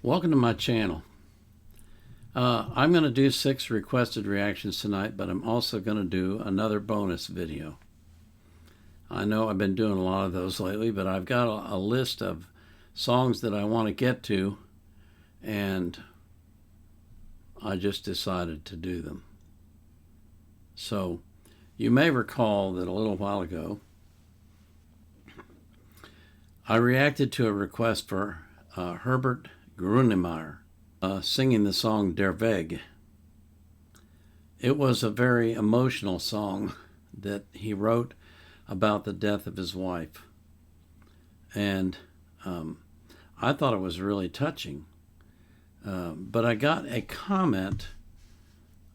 Welcome to my channel. I'm going to do 6 requested reactions tonight, but I'm also going to do another bonus video. I know I've been doing a lot of those lately, but I've got a list of songs that I want to get to, and I just decided to do them. So you may recall that a little while ago I reacted to a request for Herbert Grönemeyer singing the song Der Weg. It was a very emotional song that he wrote about the death of his wife, and I thought it was really touching, but I got a comment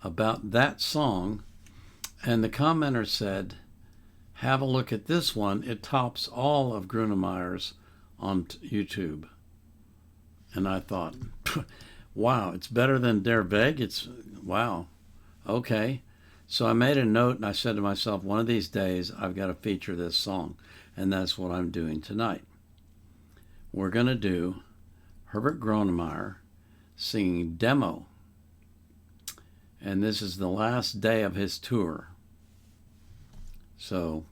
about that song, and the commenter said, have a look at this one, it tops all of Grönemeyer's on YouTube. And I thought, wow, it's better than Der Weg? Wow, okay. So I made a note and I said to myself, one of these days I've got to feature this song, and that's what I'm doing tonight. We're going to do Herbert Grönemeyer singing Demo, and this is the last day of his tour. So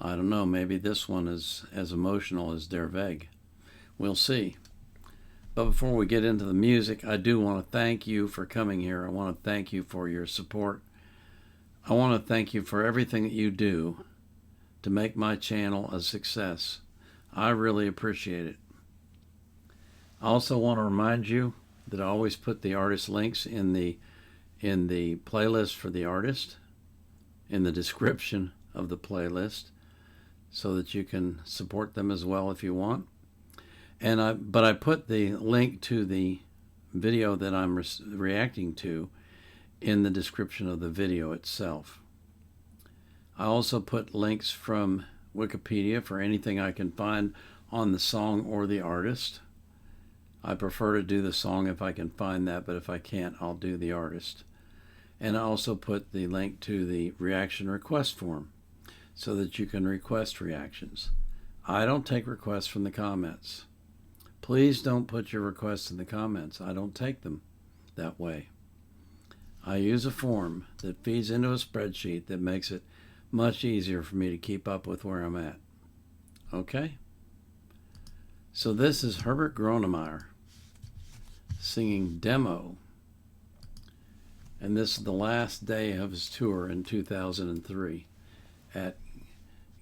I don't know, maybe this one is as emotional as Der Weg. We'll see. But before we get into the music, I do want to thank you for coming here. I want to thank you for your support. I want to thank you for everything that you do to make my channel a success. I really appreciate it. I also want to remind you that I always put the artist links in the playlist for the artist, in the description of the playlist, so that you can support them as well if you want. But I put the link to the video that I'm reacting to in the description of the video itself. I also put links from Wikipedia for anything I can find on the song or the artist. I prefer to do the song if I can find that, but if I can't, I'll do the artist. And I also put the link to the reaction request form so that you can request reactions. I don't take requests from the comments. Please don't put your requests in the comments. I don't take them that way. I use a form that feeds into a spreadsheet that makes it much easier for me to keep up with where I'm at. Okay? So this is Herbert Grönemeyer singing Demo. And this is the last day of his tour in 2003 at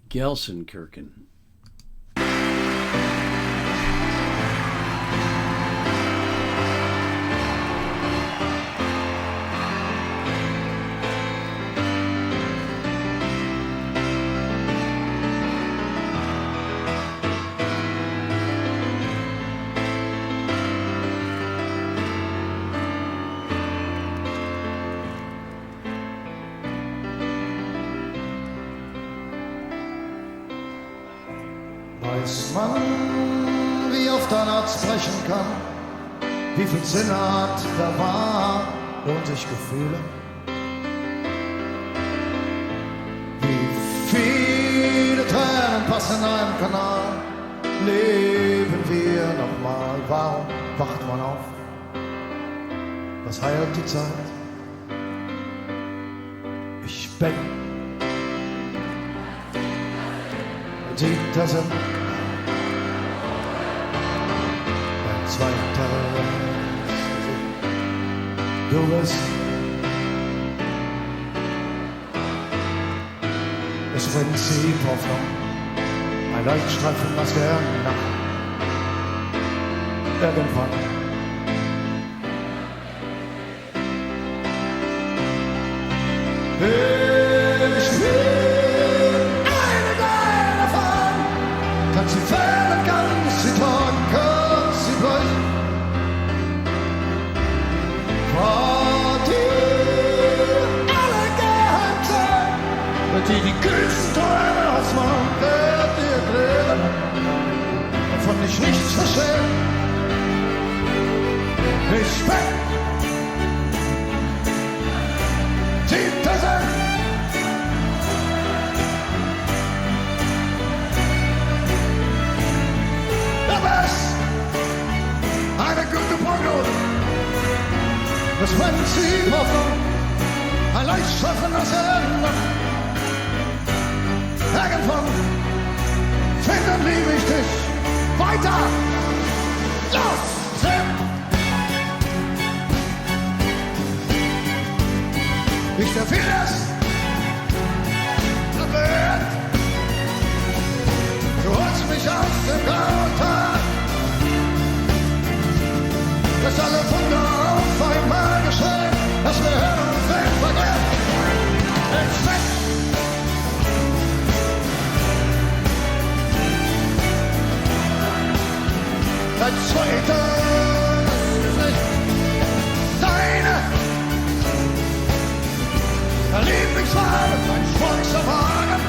Gelsenkirchen. Weiß man, wie oft ein Arzt sprechen kann, wie viel Sinn hat der Wahrheit und sich Gefühle, wie viele Tränen passen in einen Kanal, leben wir nochmal, warum wacht man auf, was heilt die Zeit, ich bin Dieter Sinn. Zweiter du bist das Prinzip Hoffnung, ein Leuchtstreifen aus der Nacht. Irgendwann ich will eine Geil davon, kann sie fällen, kann sie tragen, kann sie brechen. Vor dir alle geheim sein, die kühlsten Träume ausmachen, wird dir drehen, wovon ich nichts verstehe. Ich bin Dieter Sinn. Der Best, eine gute das Prinzip Hoffnung, ein lichtschaffendes Ende. Irgendwann finden liebe ich dich. Weiter! Los! Sing! Ich der vieles erwähnt. Du holst mich aus dem grauen Tag. Dass alle Wunder auf einmal geschehen, dass wir hören und Welt vergessen. Ins Bett! Dein zweites Licht, deine Lieblingsfarbe, dein schwarzer Wagen,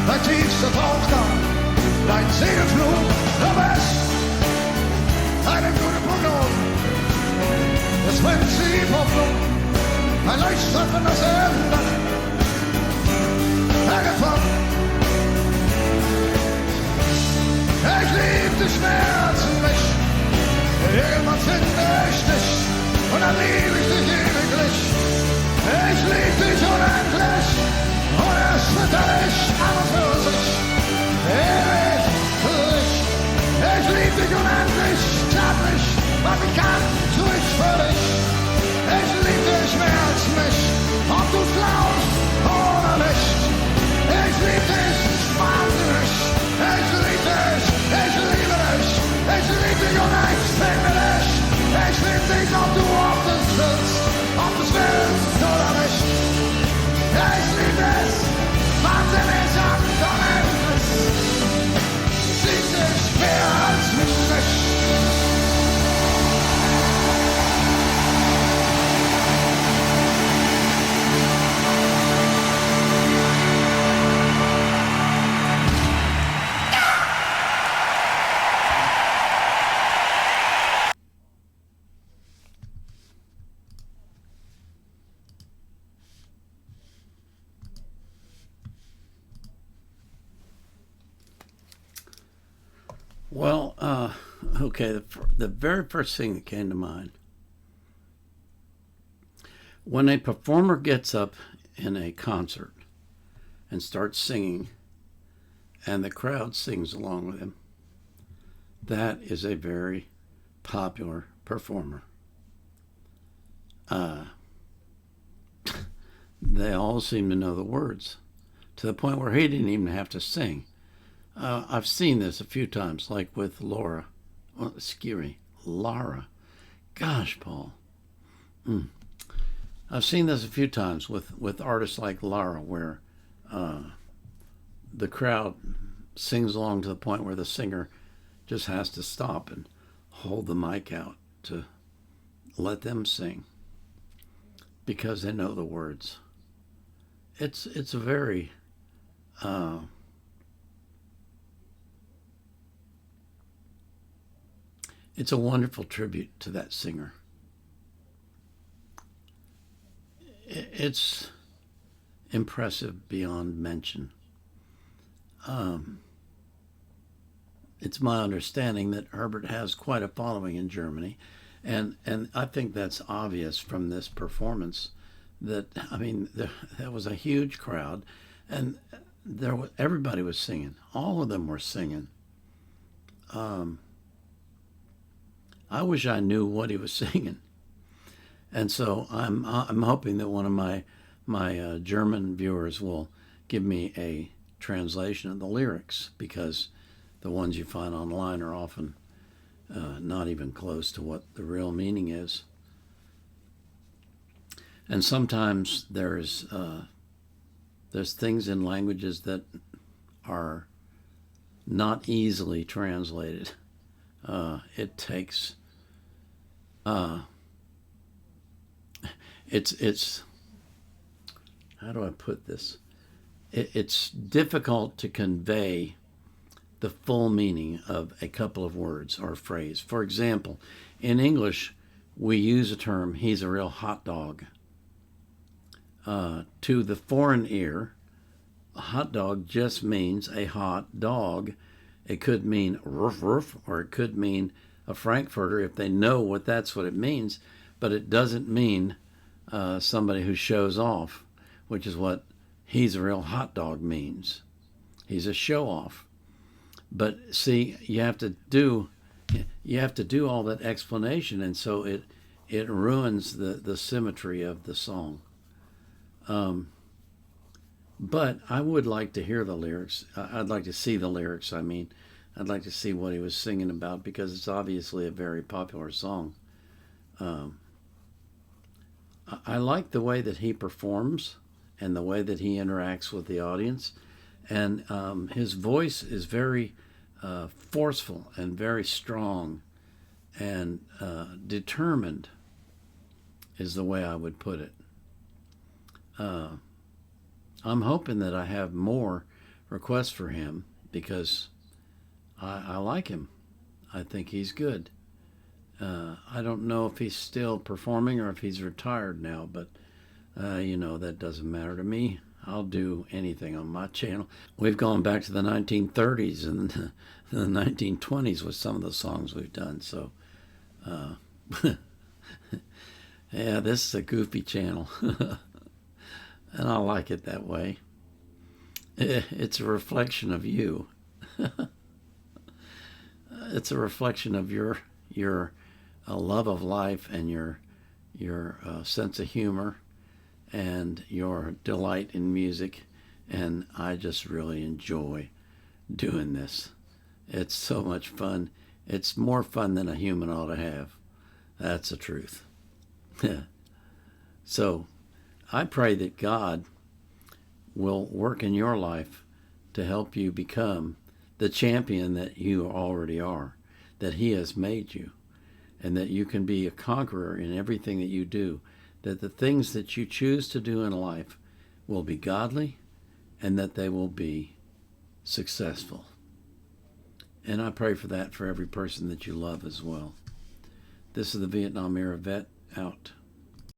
dein tiefster Tauchgang, dein Segelflug, du bist eine gute Prognose, das Prinzip Hoffnung, ein lichtschaffendes Ende, irgendwann. Ich lieb dich mehr als mich. Irgendwann finde ich dich und dann lieb ich dich ewiglich. Ich lieb dich unendlich und es wird dich an und für sich. Ewiglich. Ich lieb dich unendlich, glaub mich, was ich kann, tu ich für dich. Ich lieb dich mehr als mich, ob du's glaubst oder nicht. Ich lieb dich wahnsinnig. Ich lieb dich, ich liebe dich, ich lieb dich und ich finde dich. Ich lieb dich, ob du willst oder nicht. Ich lieb dich, wahnsinnig und unendlich. Ich lieb dich mehr als mich nicht. Well, okay, the very first thing that came to mind, when a performer gets up in a concert and starts singing and the crowd sings along with him, that is a very popular performer. They all seem to know the words to the point where he didn't even have to sing. I've seen this a few times, like with Lara. Gosh, Paul. I've seen this a few times with artists like Lara, where the crowd sings along to the point where the singer just has to stop and hold the mic out to let them sing because they know the words. It's a very it's a wonderful tribute to that singer. It's impressive beyond mention. It's my understanding that Herbert has quite a following in Germany, and I think that's obvious from this performance. That there was a huge crowd, and everybody was singing. All of them were singing. I wish I knew what he was singing, and so I'm hoping that one of my German viewers will give me a translation of the lyrics, because the ones you find online are often not even close to what the real meaning is. And sometimes there's things in languages that are not easily translated. It takes it's how do I put this? It's difficult to convey the full meaning of a couple of words or a phrase. For example, in English, we use a term, he's a real hot dog. To the foreign ear, a hot dog just means a hot dog. It could mean roof roof, or it could mean a frankfurter if they know that's what it means. but it doesn't mean somebody who shows off, which is what he's a real hot dog means. He's a show off. But see, you have to do all that explanation, and so it ruins the symmetry of the song. But I would like to hear the lyrics. I'd like to see the lyrics. I mean, I'd like to see what he was singing about, because it's obviously a very popular song. I like the way that he performs and the way that he interacts with the audience. And his voice is very forceful and very strong and determined is the way I would put it. I'm hoping that I have more requests for him, because I like him. I think he's good. I don't know if he's still performing or if he's retired now, but that doesn't matter to me. I'll do anything on my channel. We've gone back to the 1930s and the 1920s with some of the songs we've done. So, yeah, this is a goofy channel. And I like it that way. It's a reflection of you. It's a reflection of your love of life and your sense of humor and your delight in music. And I just really enjoy doing this. It's so much fun. It's more fun than a human ought to have. That's the truth. So I pray that God will work in your life to help you become the champion that you already are, that He has made you, and that you can be a conqueror in everything that you do, that the things that you choose to do in life will be godly and that they will be successful. And I pray for that for every person that you love as well. This is the Vietnam Era Vet, out.